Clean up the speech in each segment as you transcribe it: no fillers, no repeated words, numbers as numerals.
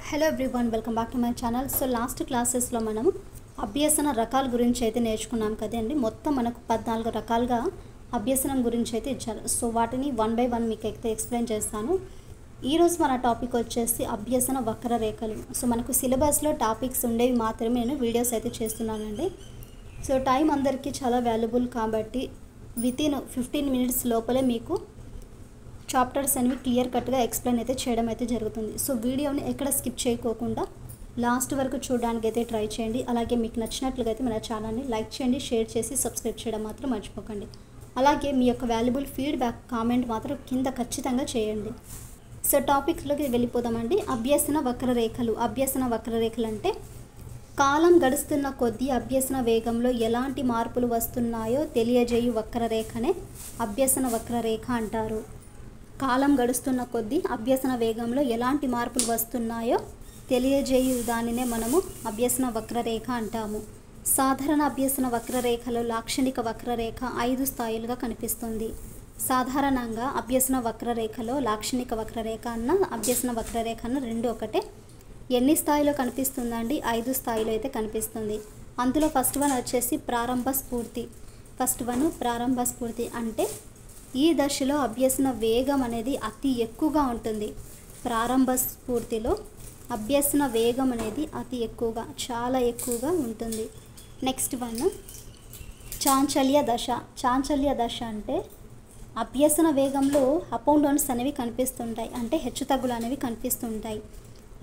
Hello everyone, welcome back to my channel. So last క్లాసెస్లో మనం అభ్యసన రకాల గురించి అయితే నేర్చుకున్నాం కదండి. మొత్తం మనకు 14 రకాలుగా అభ్యసనం గురించి అయితే ఇచ్చారు. సో వాటిని వన్ బై వన్ మీకు అయితే ఎక్స్ప్లెయిన్ చేస్తాను. ఈరోజు మన టాపిక్ వచ్చేసి అభ్యసన వక్రరేఖలు. సో మనకు సిలబస్లో టాపిక్స్ ఉండేవి మాత్రమే నేను వీడియోస్ అయితే చేస్తున్నానండి. సో టైం అందరికీ చాలా వాల్యుబుల్ కాబట్టి వితిన్ 15 మినిట్స్ లోపలే మీకు చాప్టర్స్ అనేవి క్లియర్ కట్గా ఎక్స్ప్లెయిన్ అయితే చేయడం అయితే జరుగుతుంది. సో వీడియోని ఎక్కడ స్కిప్ చేయకోకుండా లాస్ట్ వరకు చూడడానికి అయితే ట్రై చేయండి. అలాగే మీకు నచ్చినట్లుగా అయితే మన ఛానల్ని లైక్ చేయండి, షేర్ చేసి సబ్స్క్రైబ్ చేయడం మాత్రం మర్చిపోకండి. అలాగే మీ యొక్క వాల్యుబుల్ ఫీడ్బ్యాక్ కామెంట్ మాత్రం కింద ఖచ్చితంగా చేయండి. సో టాపిక్లోకి వెళ్ళిపోదామండి. అభ్యసన వక్రరేఖలు. అభ్యసన వక్రరేఖలు అంటే కాలం గడుస్తున్న కొద్దీ అభ్యసన వేగంలో ఎలాంటి మార్పులు వస్తున్నాయో తెలియజేయు వక్రరేఖనే అభ్యసన వక్రరేఖ అంటారు. కాలం గడుస్తున్న కొద్దీ అభ్యసన వేగంలో ఎలాంటి మార్పులు వస్తున్నాయో తెలియజేయు దానినే మనము అభ్యసన వక్రరేఖ అంటాము. సాధారణ అభ్యసన వక్రరేఖలో లాక్షణిక వక్రరేఖ 5 స్థాయిలుగా కనిపిస్తుంది. సాధారణంగా అభ్యసన వక్రరేఖలో లాక్షణిక వక్రరేఖ అన్న అభ్యసన వక్రరేఖ అన్న రెండు ఒకటే. ఎన్ని స్థాయిలో కనిపిస్తుందండి? 5 స్థాయిలో అయితే కనిపిస్తుంది. అందులో ఫస్ట్ వన్ వచ్చేసి ప్రారంభ స్ఫూర్తి. ప్రారంభ స్ఫూర్తి అంటే ఈ దశలో అభ్యసన వేగం అనేది అతి ఎక్కువగా ఉంటుంది. ప్రారంభ స్ఫూర్తిలో అభ్యసన వేగం అనేది అతి ఎక్కువగా, చాలా ఎక్కువగా ఉంటుంది. నెక్స్ట్ వన్ చాంచల్య దశ. చాంచల్య దశ అంటే అభ్యసన వేగంలో అప్ అండ్ డౌన్స్ అనేవి కనిపిస్తుంటాయి, అంటే హెచ్చుతగ్గులు అనేవి కనిపిస్తుంటాయి.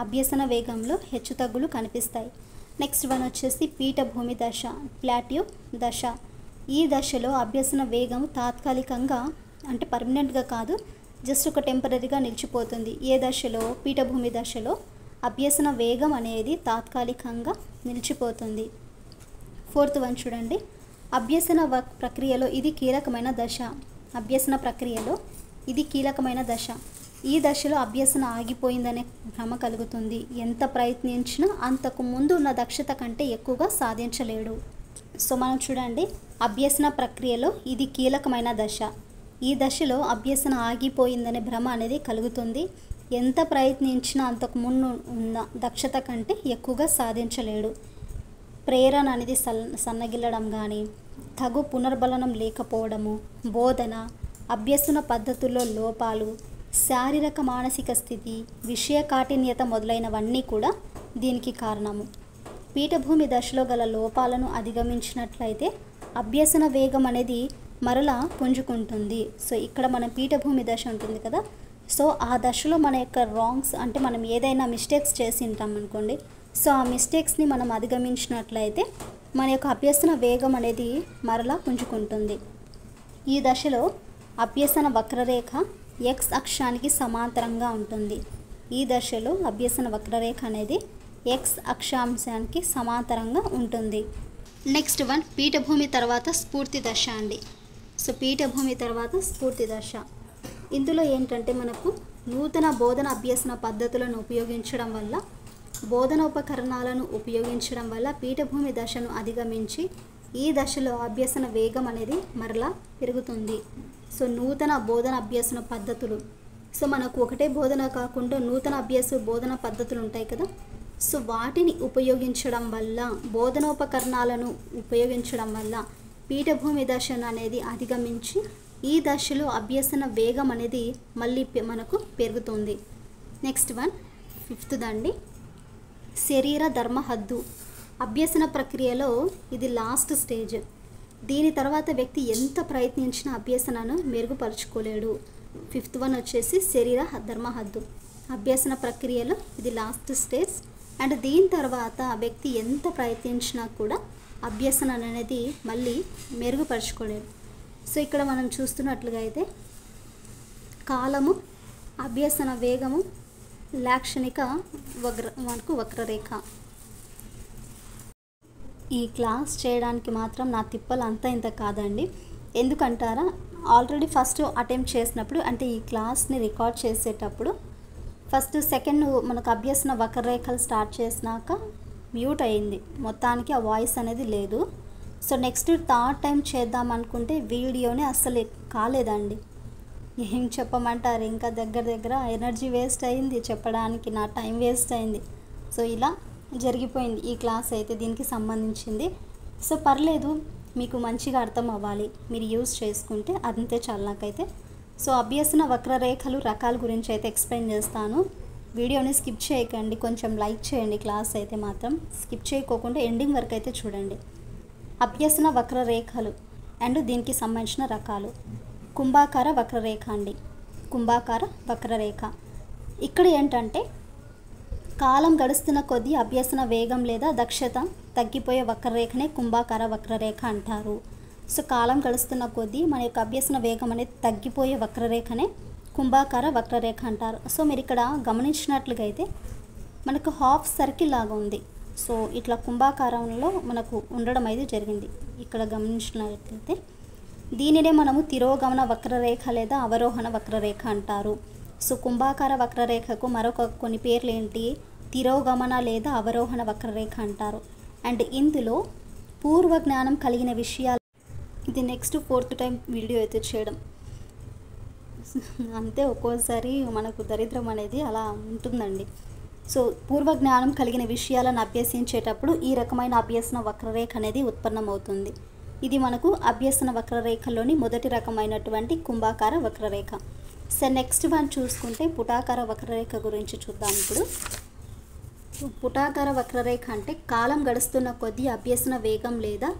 అభ్యసన వేగంలో హెచ్చుతగ్గులు కనిపిస్తాయి. నెక్స్ట్ వన్ వచ్చేసి పీఠభూమి దశ, ప్లాట్యూ దశ. ఈ దశలో అభ్యసన వేగం తాత్కాలికంగా, అంటే పర్మనెంట్గా కాదు, జస్ట్ ఒక టెంపరీగా నిలిచిపోతుంది. ఏ దశలో? పీఠభూమి దశలో అభ్యసన వేగం అనేది తాత్కాలికంగా నిలిచిపోతుంది. ఫోర్త్ వన్ చూడండి, అభ్యసన ప్రక్రియలో ఇది కీలకమైన దశ. అభ్యసన ప్రక్రియలో ఇది కీలకమైన దశ. ఈ దశలో అభ్యసన ఆగిపోయిందనే భ్రమ కలుగుతుంది. ఎంత ప్రయత్నించినా అంతకు ముందు ఉన్న దక్షత కంటే ఎక్కువగా సాధించలేడు. సో మనం చూడండి, అభ్యసన ప్రక్రియలో ఇది కీలకమైన దశ. ఈ దశలో అభ్యసన ఆగిపోయిందనే భ్రమ అనేది కలుగుతుంది. ఎంత ప్రయత్నించినా అంతకు ముందు ఉన్న దక్షత కంటే ఎక్కువగా సాధించలేడు. ప్రేరణ అనేది సన్నగిల్లడం కానీ, తగు పునర్బలనం లేకపోవడము, బోధన, అభ్యసన పద్ధతుల్లో లోపాలు, శారీరక మానసిక స్థితి, విషయ కాఠిన్యత మొదలైనవన్నీ కూడా దీనికి కారణము. పీఠభూమి దశలో గల లోపాలను అధిగమించినట్లయితే అభ్యసన వేగం అనేది మరలా పుంజుకుంటుంది. సో ఇక్కడ మన పీఠభూమి దశ ఉంటుంది కదా, సో ఆ దశలో మన యొక్క రాంగ్స్, అంటే మనం ఏదైనా మిస్టేక్స్ చేసి ఉంటాం అనుకోండి, సో ఆ మిస్టేక్స్ని మనం అధిగమించినట్లయితే మన యొక్క అభ్యసన వేగం అనేది మరలా పుంజుకుంటుంది. ఈ దశలో అభ్యసన వక్రరేఖ X అక్షానికి సమాంతరంగా ఉంటుంది. ఈ దశలో అభ్యసన వక్రరేఖ అనేది X అక్షాంశానికి సమాంతరంగా ఉంటుంది. నెక్స్ట్ వన్ పీఠభూమి తర్వాత స్ఫూర్తి దశ అండి. సో పీఠభూమి తర్వాత స్ఫూర్తి దశ. ఇందులో ఏంటంటే మనకు నూతన బోధన అభ్యసన పద్ధతులను ఉపయోగించడం వల్ల, బోధన ఉపకరణాలను ఉపయోగించడం వల్ల పీఠభూమి దశను అధిగమించి ఈ దశలో అభ్యసన వేగం అనేది మరలా పెరుగుతుంది. సో నూతన బోధన అభ్యసన పద్ధతులు, సో మనకు ఒకటే బోధన కాకుండా నూతన బోధన పద్ధతులు ఉంటాయి కదా, సో వాటిని ఉపయోగించడం వల్ల, బోధనోపకరణాలను ఉపయోగించడం వల్ల పీఠభూమి దశను అనేది అధిగమించి ఈ దశలో అభ్యసన వేగం అనేది మళ్ళీ మనకు పెరుగుతుంది. నెక్స్ట్ వన్ ఫిఫ్త్ దండి, శరీర ధర్మ హద్దు. అభ్యసన ప్రక్రియలో ఇది లాస్ట్ స్టేజ్. దీని తర్వాత వ్యక్తి ఎంత ప్రయత్నించినా అభ్యసనను మెరుగుపరుచుకోలేడు. ఫిఫ్త్ వన్ వచ్చేసి శరీర ధర్మ హద్దు. అభ్యసన ప్రక్రియలో ఇది లాస్ట్ స్టేజ్, అండ్ దీని తర్వాత వ్యక్తి ఎంత ప్రయత్నించినా కూడా అభ్యసన అనేది మళ్ళీ మెరుగుపరుచుకోలేడు. సో ఇక్కడ మనం చూస్తున్నట్లుగా అయితే కాలము, అభ్యసన వేగము, లాక్షణిక మనకు వక్రరేఖ. ఈ క్లాస్ చేయడానికి మాత్రం నా తిప్పలు అంతా ఇంత కాదండి. ఎందుకంటారా, ఆల్రెడీ ఫస్ట్ అటెంప్ట్ చేసినప్పుడు, అంటే ఈ క్లాస్ని రికార్డ్ చేసేటప్పుడు ఫస్ట్ సెకండ్ మనకు అభ్యసన వక్రరేఖలు స్టార్ట్ చేసినాక మ్యూట్ అయింది, మొత్తానికి ఆ వాయిస్ అనేది లేదు. సో నెక్స్ట్ థర్డ్ టైం చేద్దాం అనుకుంటే వీడియోనే అస్సలు కాలేదండి. ఏం చెప్పమంటారు, ఇంకా దగ్గర దగ్గర ఎనర్జీ వేస్ట్ అయింది చెప్పడానికి, నా టైం వేస్ట్ అయింది. సో ఇలా జరిగిపోయింది ఈ క్లాస్ అయితే దీనికి సంబంధించింది. సో పర్లేదు, మీకు మంచిగా అర్థం అవ్వాలి, మీరు యూజ్ చేసుకుంటే అంతే చాలు నాకైతే. సో అభ్యసన వక్రరేఖలు రకాల గురించి అయితే ఎక్స్ప్లెయిన్ చేస్తాను. వీడియోని స్కిప్ చేయకండి, కొంచెం లైక్ చేయండి. క్లాస్ అయితే మాత్రం స్కిప్ చేయకోకుండా ఎండింగ్ వరకు అయితే చూడండి. అభ్యసన వక్రరేఖలు అండ్ దీనికి సంబంధించిన రకాలు. కుంభాకార వక్రరేఖ అండి. కుంభాకార వక్రరేఖ ఇక్కడ ఏంటంటే కాలం గడుస్తున్న కొద్దీ అభ్యసన వేగం లేదా దక్షత తగ్గిపోయే వక్రరేఖనే కుంభాకార వక్రరేఖ అంటారు. సో కాలం గడుస్తున్న కొద్దీ మన యొక్క అభ్యసన వేగం అనేది తగ్గిపోయే వక్రరేఖనే కుంభాకార వక్రరేఖ అంటారు. సో మీరు ఇక్కడ గమనించినట్లుగా అయితే మనకు హాఫ్ సర్కిల్ లాగా ఉంది. సో ఇట్లా కుంభాకారంలో మనకు ఉండడం అయితే జరిగింది. ఇక్కడ గమనించినట్లయితే దీనినే మనము తిరోగమన వక్రరేఖ లేదా అవరోహణ వక్రరేఖ అంటారు. సో కుంభాకార వక్రరేఖకు మరొక కొన్ని పేర్లు ఏంటి, తిరోగమన లేదా అవరోహణ వక్రరేఖ అంటారు. అండ్ ఇందులో పూర్వ జ్ఞానం కలిగిన విషయాలు, ఇది నెక్స్ట్ 4th టైం వీడియో అయితే చేయడం అంతే, ఒక్కోసారి మనకు దరిద్రం అనేది అలా ఉంటుందండి. సో పూర్వ జ్ఞానం కలిగిన విషయాలను అభ్యసించేటప్పుడు ఈ రకమైన అభ్యసన వక్రరేఖ అనేది ఉత్పన్నమవుతుంది. ఇది మనకు అభ్యసన వక్రరేఖలోని మొదటి రకమైనటువంటి కుంభాకార వక్రరేఖ. సో నెక్స్ట్ వన్ చూసుకుంటే పుటాకార వక్రరేఖ గురించి చూద్దాం. ఇప్పుడు పుటాకార వక్రరేఖ అంటే కాలం గడుస్తున్న కొద్దీ అభ్యసన వేగం లేదా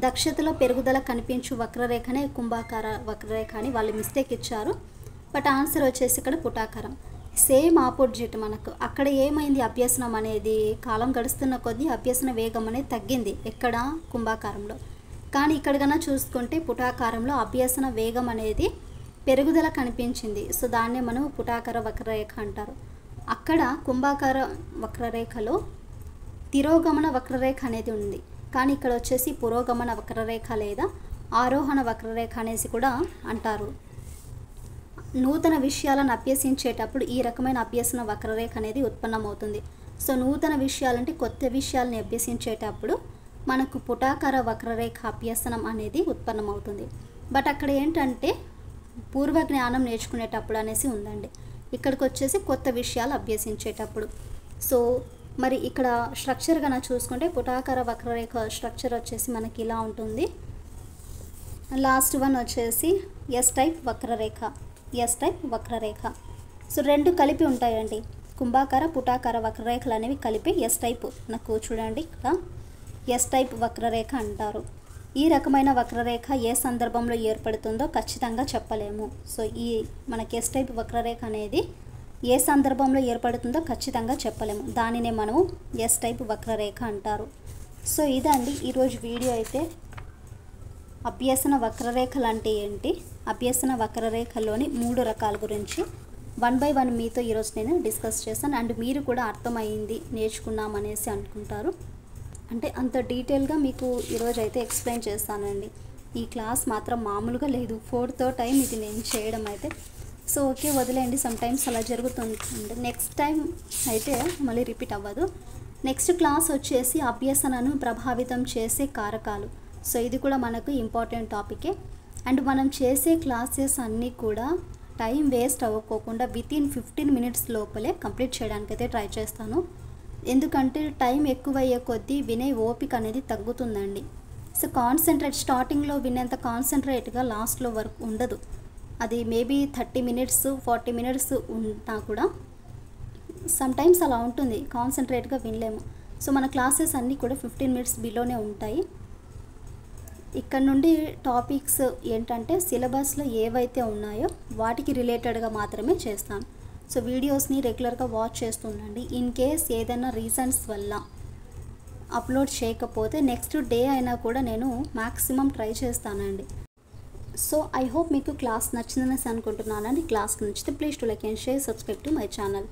దక్షతలో పెరుగుదల కనిపించు వక్రరేఖనే కుంభాకార వక్రరేఖ అని వాళ్ళు మిస్టేక్ ఇచ్చారు. బట్ ఆన్సర్ వచ్చేసి ఇక్కడ పుటాకారం. సేమ్ ఆపోజిట్, మనకు అక్కడ ఏమైంది, అభ్యసనం అనేది కాలం గడుస్తున్న కొద్దీ అభ్యసన వేగం అనేది తగ్గింది ఎక్కడ, కుంభాకారంలో. కానీ ఇక్కడ కన్నా చూసుకుంటే పుటాకారంలో అభ్యసన వేగం అనేది పెరుగుదల కనిపించింది. సో దాన్నే మనం పుటాకార వక్రరేఖ అంటారు. అక్కడ కుంభాకార వక్రరేఖలో తిరోగమన వక్రరేఖ అనేది ఉంది. కానీ ఇక్కడ వచ్చేసి పురోగమన వక్రరేఖ లేదా ఆరోహణ వక్రరేఖ అనేసి కూడా అంటారు. నూతన విషయాలను అభ్యసించేటప్పుడు ఈ రకమైన అభ్యసన వక్రరేఖ అనేది ఉత్పన్నమవుతుంది. సో నూతన విషయాలంటే కొత్త విషయాలని అభ్యసించేటప్పుడు మనకు పుటాకార వక్రరేఖ అభ్యసనం అనేది ఉత్పన్నమవుతుంది. బట్ అక్కడ ఏంటంటే పూర్వ జ్ఞానం నేర్చుకునేటప్పుడు అనేసి ఉందండి. ఇక్కడికి వచ్చేసి కొత్త విషయాలు అభ్యసించేటప్పుడు. సో మరి ఇక్కడ స్ట్రక్చర్ కన్నా చూసుకుంటే పుటాకార వక్రరేఖ స్ట్రక్చర్ వచ్చేసి మనకి ఇలా ఉంటుంది. లాస్ట్ వన్ వచ్చేసి ఎస్ టైప్ వక్రరేఖ. ఎస్ టైప్ వక్రరేఖ. సో రెండు కలిపి ఉంటాయండి. కుంభాకార పుటాకార వక్రరేఖలు అనేవి కలిపి ఎస్ టైప్, నాకు చూడండి ఇక్కడ ఎస్ టైప్ వక్రరేఖ అంటారు. ఈ రకమైన వక్రరేఖ ఏ సందర్భంలో ఏర్పడుతుందో ఖచ్చితంగా చెప్పలేము. సో ఈ మనకి ఎస్ టైప్ వక్రరేఖ అనేది ఏ సందర్భంలో ఏర్పడుతుందో ఖచ్చితంగా చెప్పలేము. దానినే మనము ఎస్ టైప్ వక్రరేఖ అంటారు. సో ఇదండి ఈరోజు వీడియో అయితే. అభ్యసన వక్రరేఖలు అంటే ఏంటి, అభ్యసన వక్రరేఖలోని 3 రకాల గురించి 1 by 1 మీతో ఈరోజు నేను డిస్కస్ చేశాను. అండ్ మీరు కూడా అర్థమైంది, నేర్చుకున్నాం అనేసి అనుకుంటారు. అంటే అంత డీటెయిల్గా మీకు ఈరోజు అయితే ఎక్స్ప్లెయిన్ చేస్తానండి. ఈ క్లాస్ మాత్రం మామూలుగా లేదు, 4th టైం ఇది నేను చేయడం అయితే. సో ఓకే, వదిలేండి, సమ్టైమ్స్ అలా జరుగుతుంటుంది. నెక్స్ట్ టైం అయితే మళ్ళీ రిపీట్ అవ్వదు. నెక్స్ట్ క్లాస్ వచ్చేసి అభ్యసనను ప్రభావితం చేసే కారకాలు. సో ఇది కూడా మనకు ఇంపార్టెంట్ టాపికే. అండ్ మనం చేసే క్లాసెస్ అన్నీ కూడా టైం వేస్ట్ అవ్వకోకుండా వితిన్ 15 minutes లోపలే కంప్లీట్ చేయడానికైతే ట్రై చేస్తాను. ఎందుకంటే టైం ఎక్కువయ్యే కొద్దీ వినే ఓపిక అనేది తగ్గుతుందండి. సో కాన్సన్ట్రేట్ స్టార్టింగ్లో వినేంత కాన్సన్ట్రేట్గా లాస్ట్లో వరకు ఉండదు. అది మేబీ 30 minutes 40 minutes ఉన్నా కూడా సమ్టైమ్స్ అలా ఉంటుంది, కాన్సన్ట్రేట్గా వినలేము. సో మన క్లాసెస్ అన్నీ కూడా 15 minutes బిలోనే ఉంటాయి. ఇక్కడ నుండి టాపిక్స్ ఏంటంటే సిలబస్లో ఏవైతే ఉన్నాయో వాటికి రిలేటెడ్గా మాత్రమే చేస్తాను. సో వీడియోస్ని రెగ్యులర్గా వాచ్ చేస్తుండండి. ఇన్ కేస్ ఏదైనా రీజన్స్ వల్ల అప్లోడ్ చేయకపోతే నెక్స్ట్ డే అయినా కూడా నేను మ్యాక్సిమం ట్రై చేస్తానండి. సో ఐ హోప్ మీకు క్లాస్ నచ్చిందనేసి అనుకుంటున్నానండి. క్లాస్ నచ్చితే please to like and share, subscribe to my channel.